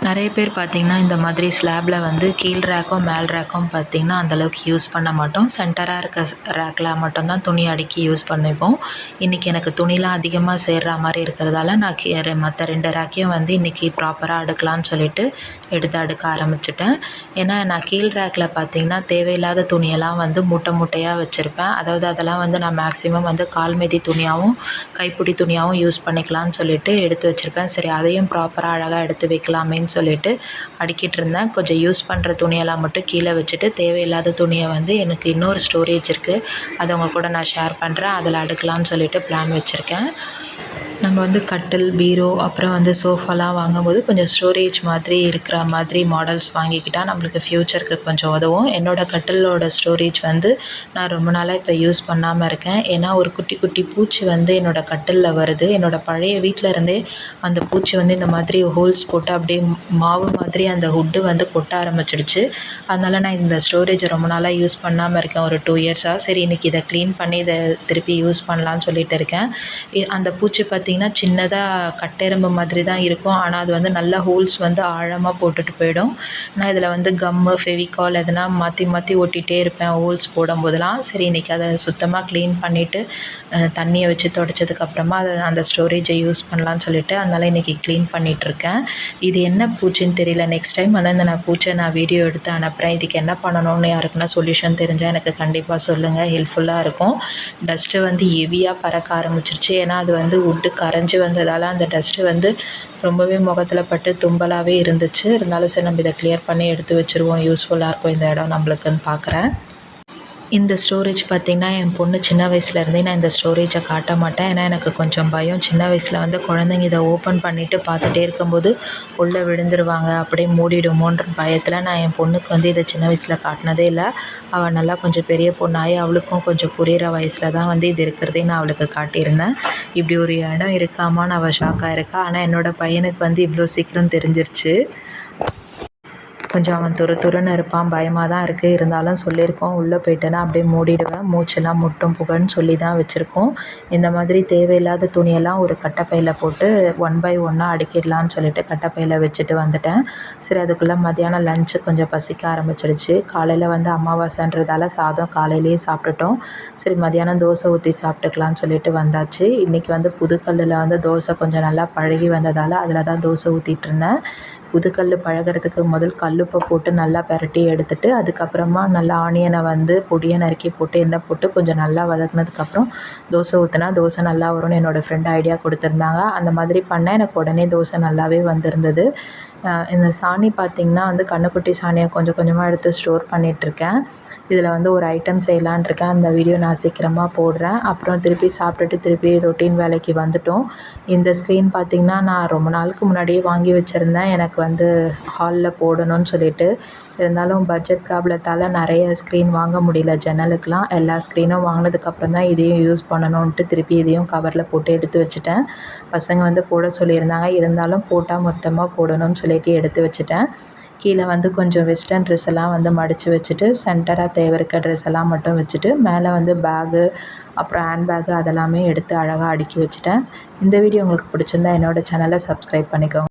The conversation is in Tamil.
நிறைய பேர் பார்த்திங்கன்னா இந்த மாதிரி ஸ்லாப்பில் வந்து கீழ் ரேக்கும் மேல் ரேக்கும் பார்த்திங்கன்னா அந்தளவுக்கு யூஸ் பண்ண மாட்டோம். சென்டராக இருக்க ரேக்கில் மட்டும்தான் துணி அடுக்கி யூஸ் பண்ணிப்போம். இன்றைக்கி எனக்கு துணிலாம் அதிகமாக சேர்ற மாதிரி இருக்கிறதால நான் மற்ற 2 ரேக்கையும் வந்து இன்றைக்கி ப்ராப்பராக அடுக்கலான்னு சொல்லிட்டு எடுத்து அடுக்க ஆரம்பிச்சிட்டேன். ஏன்னா நான் கீழ் ரேக்கில் பார்த்திங்கன்னா தேவையில்லாத துணியெல்லாம் வந்து மூட்டை மூட்டையாக வச்சுருப்பேன். அதாவது அதெல்லாம் வந்து நான் மேக்ஸிமம் வந்து கால் மிதி துணியாகவும் கைப்பிடி துணியாகவும் யூஸ் பண்ணிக்கலாம்னு சொல்லிட்டு எடுத்து வச்சுருப்பேன். சரி அதையும் ப்ராப்பராக அழகாக எடுத்து வைக்கலாமேன்னு சொல்லிட்டு அடுக்கிட்டு இருந்தேன். கொஞ்சம் யூஸ் பண்ணுற துணியெல்லாம் மட்டும் கீழே வச்சுட்டு தேவையில்லாத துணியை வந்து எனக்கு இன்னொரு ஸ்டோரேஜ் இருக்குது, அதை உங்க கூட நான் ஷேர் பண்ணுறேன், அதில் அடுக்கலாம்னு சொல்லிட்டு பிளான் வச்சுருக்கேன். நம்ம வந்து கட்டில், பீரோ அப்புறம் வந்து சோஃபாலாம் வாங்கும்போது கொஞ்சம் ஸ்டோரேஜ் மாதிரி இருக்கிற மாதிரி மாடல்ஸ் வாங்கிக்கிட்டால் நம்மளுக்கு ஃப்யூச்சருக்கு கொஞ்சம் உதவும். என்னோடய கட்டிலோட ஸ்டோரேஜ் வந்து நான் ரொம்ப நாளாக இப்போ யூஸ் பண்ணாமல் இருக்கேன். ஏன்னா ஒரு குட்டி குட்டி பூச்சி வந்து என்னோடய கட்டிலில் வருது. என்னோடய பழைய வீட்டில் இருந்தே அந்த பூச்சி வந்து இந்த மாதிரி ஹோல்ஸ் போட்டு அப்படியே மாவு மாதிரி அந்த ஹுட்டு வந்து கொட்ட ஆரம்பிச்சிடுச்சு. அதனால் நான் இந்த ஸ்டோரேஜை ரொம்ப நாளாக யூஸ் பண்ணாமல் இருக்கேன், ஒரு 2 இயர்ஸாக. சரி இன்றைக்கி இதை க்ளீன் பண்ணி இதை திருப்பி யூஸ் பண்ணலான்னு சொல்லிட்டு இருக்கேன். அந்த பூச்சி பார்த்திங்கன்னா சின்னதாக கட்டெறும்பு மாதிரி தான் இருக்கும். ஆனால் அது வந்து நல்ல ஹோல்ஸ் வந்து ஆழமாக போட்டுட்டு போயிடும். நான் இதில் வந்து கம்மு, ஃபெவிகால் எதனா மாற்றி மாற்றி ஒட்டிகிட்டே இருப்பேன் ஹோல்ஸ் போடும்போதெல்லாம். சரி இன்றைக்கி அதை சுத்தமாக க்ளீன் பண்ணிவிட்டு தண்ணியை வச்சு துடைச்சதுக்கப்புறமா அந்த ஸ்டோரேஜை யூஸ் பண்ணலான்னு சொல்லிட்டு அதனால் இன்றைக்கி க்ளீன் பண்ணிகிட்ருக்கேன். இது என்ன பூச்சின்னு தெரியல. நெக்ஸ்ட் டைம் வந்து அந்த பூச்சியை நான் வீடியோ எடுத்து அனுப்புகிறேன். இதுக்கு என்ன பண்ணணும்னு யாருக்குன்னா சொல்யூஷன் தெரிஞ்சால் எனக்கு கண்டிப்பாக சொல்லுங்கள், ஹெல்ப்ஃபுல்லாக இருக்கும். டஸ்ட்டு வந்து ஹெவியாக பறக்க ஆரம்பிச்சிருச்சு. ஏன்னா அது வந்து வுட்டு கரைஞ்சி வந்ததால் அந்த டஸ்ட்டு வந்து ரொம்பவே முகத்தில் பட்டு தும்பலாகவே இருந்துச்சு. இருந்தாலும் சரி நம்ம இதை கிளியர் பண்ணி எடுத்து வச்சுருவோம், யூஸ்ஃபுல்லாக இருக்கும் இந்த இடம் நம்மளுக்குன்னு பார்க்குறேன். இந்த ஸ்டோரேஜ் பார்த்திங்கன்னா என் பொண்ணு சின்ன வயசுலேருந்தே நான் இந்த ஸ்டோரேஜை காட்ட மாட்டேன். ஏன்னா எனக்கு கொஞ்சம் பயம். சின்ன வயசில் வந்து குழந்தைங்க இதை ஓப்பன் பண்ணிவிட்டு பார்த்துட்டே இருக்கும்போது உள்ளே விழுந்துருவாங்க, அப்படியே மூடிடுமோன்ற பயத்தில் நான் என் பொண்ணுக்கு வந்து இதை சின்ன வயசில் காட்டினதே இல்லை. அவள் நல்லா கொஞ்சம் பெரிய பொண்ணாகி அவளுக்கும் கொஞ்சம் புரிகிற வயசில் தான் வந்து இது இருக்கிறதே நான் அவளுக்கு காட்டியிருந்தேன். இப்படி ஒரு இடம் இருக்காமான்னு அவள் ஷாக்காக இருக்கா. ஆனால் என்னோடய பையனுக்கு வந்து இவ்வளோ சீக்கிரம் தெரிஞ்சிருச்சு. கொஞ்சம் அவன் துருன்னு இருப்பான், பயமாக தான் இருக்குது. இருந்தாலும் சொல்லியிருக்கோம், உள்ளே போயிட்டேன்னா அப்படியே மூடிடுவேன், மூச்செல்லாம் முட்டும் புகன்னு சொல்லி தான் வச்சுருக்கோம். இந்த மாதிரி தேவையில்லாத துணியெல்லாம் ஒரு கட்டைப்பையில் போட்டு 1 பை 1 அடுக்கிடலான்னு சொல்லிட்டு கட்டைப்பையில் வச்சுட்டு வந்துட்டேன். சரி அதுக்குள்ளே மத்தியானம் லஞ்சு கொஞ்சம் பசிக்க ஆரம்பிச்சிடுச்சு. காலையில் வந்து அமாவாசைன்றதால சாதம் காலையிலேயே சாப்பிட்டுட்டோம். சரி மத்தியானம் தோசை ஊற்றி சாப்பிட்டுக்கலான்னு சொல்லிட்டு வந்தாச்சு. இன்றைக்கி வந்து புதுக்கல்லில் வந்து தோசை கொஞ்சம் நல்லா பழகி வந்ததால் அதில் தான் தோசை ஊற்றிட்டு இருந்தேன். புதுக்கல் பழகிறதுக்கு முதல் கல்லுப்பை போட்டு நல்லா பெரட்டி எடுத்துட்டு அதுக்கப்புறமா நல்லா ஆனியனை வந்து பொடியை நறுக்கி போட்டு எண்ணெய் போட்டு கொஞ்சம் நல்லா வதக்குனதுக்கப்புறம் தோசை ஊற்றினா தோசை நல்லா வரும்னு என்னோடய ஃப்ரெண்ட் ஐடியா கொடுத்துருந்தாங்க. அந்த மாதிரி பண்ணேன். எனக்கு உடனே தோசை நல்லாவே வந்திருந்தது. இந்த சாணி பார்த்திங்கன்னா வந்து கன்றுக்குட்டி சாணியை கொஞ்சம் கொஞ்சமாக எடுத்து ஸ்டோர் பண்ணிகிட்ருக்கேன். இதில் வந்து ஒரு ஐட்டம் செய்யலான்னு இருக்கேன். அந்த வீடியோ நான் சீக்கிரமாக போடுறேன். அப்புறம் திருப்பி சாப்பிட்டுட்டு திருப்பி ரொட்டீன் வேலைக்கு வந்துட்டோம். இந்த ஸ்க்ரீன் பார்த்திங்கன்னா நான் ரொம்ப நாளுக்கு முன்னாடியே வாங்கி வச்சுருந்தேன், எனக்கு வந்து ஹாலில் போடணும்னு சொல்லிட்டு. இருந்தாலும் பட்ஜெட் ப்ராப்ளத்தால் நிறைய ஸ்க்ரீன் வாங்க முடியல ஜன்னலுக்கெலாம். எல்லா ஸ்க்ரீனும் வாங்கினதுக்கப்புறம் தான் இதையும் யூஸ் பண்ணணுன்ட்டு திருப்பி இதையும் கவரில் போட்டு எடுத்து வச்சுட்டேன். பசங்க வந்து போட சொல்லியிருந்தாங்க, இருந்தாலும் போட்டால் மொத்தமாக போடணும்னு சொல்லிட்டு எடுத்து வச்சுட்டேன். கீழே வந்து கொஞ்சம் வெஸ்டர்ன் ட்ரெஸ் எல்லாம் வந்து மடித்து வச்சுட்டு சென்டராக தேவை இருக்க ட்ரெஸ் எல்லாம் மட்டும் வச்சுட்டு மேலே வந்து பேகு அப்புறம் ஹேண்ட் பேகு அதெல்லாமே எடுத்து அழகாக அடுக்கி வச்சுட்டேன். இந்த வீடியோ உங்களுக்கு பிடிச்சிருந்தா என்னோடய சேனலை சப்ஸ்கிரைப் பண்ணிக்கோங்க.